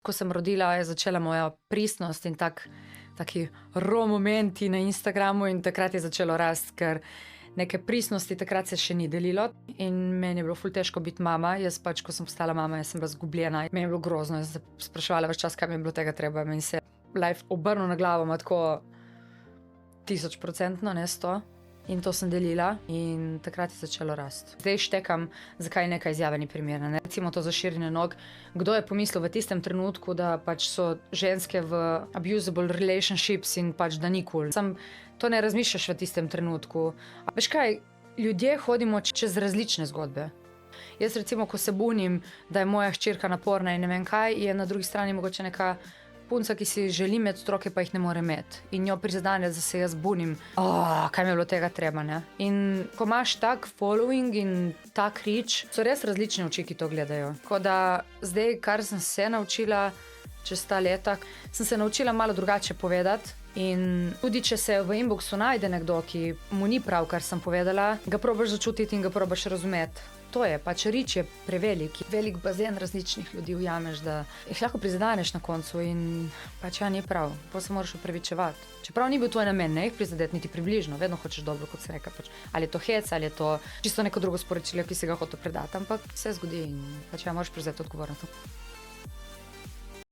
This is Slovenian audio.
Ko sem rodila, je začela moja pristnost in taki raw momenti na Instagramu in takrat je začelo rasti, ker neke pristnosti takrat se še ni delilo in meni je bilo ful težko biti mama. Jaz pač, ko sem postala mama, jaz sem bila zgubljena. Meni je bilo grozno, jaz sem se spraševala več čas, kaj mi je bilo tega treba. Meni se je life obrnil na glavo, ima tako 1000%, ne 100%. In to sem delila in takrat je začelo rasti. Zdaj štekam, zakaj neka izjava ni primerna. Recimo to za širjenje nog. Kdo je pomislil v tistem trenutku, da pač so ženske v abusable relationships in pač da ni cool. Sam to ne razmišljaš v tistem trenutku. A veš kaj, ljudje hodimo čez različne zgodbe. Jaz recimo, ko se bunim, da je moja hčerka naporna in ne vem kaj, je na drugi strani mogoče neka punca, ki si želi imeti otroke, pa jih ne more imeti. In jo prizadene, da se jaz bunim. Kaj mi je bilo tega treba, ne? In ko imaš tak following in tak reach, so res različne oči, ki to gledajo. Tako da zdaj, kar sem se naučila čez ta leta, sem se naučila malo drugače povedati. In tudi, če se v inboxu najde nekdo, ki mu ni prav, kar sem povedala, ga probaš začutiti in ga probaš razumeti. To je, pač reach je prevelik, velik bazen različnih ljudi ujameš, da jih lahko prizadeneš na koncu in pač ni prav, pa se moraš opravičevati. Čeprav ni bil tvoj namen, ne jih prizadeti niti približno, vedno hočeš dobro, kot se reka. Pač. Ali je to hec, ali je to čisto neko drugo sporočilo, ki si ga hotel predati, ampak vse zgodi in pač moraš prevzeti odgovornost.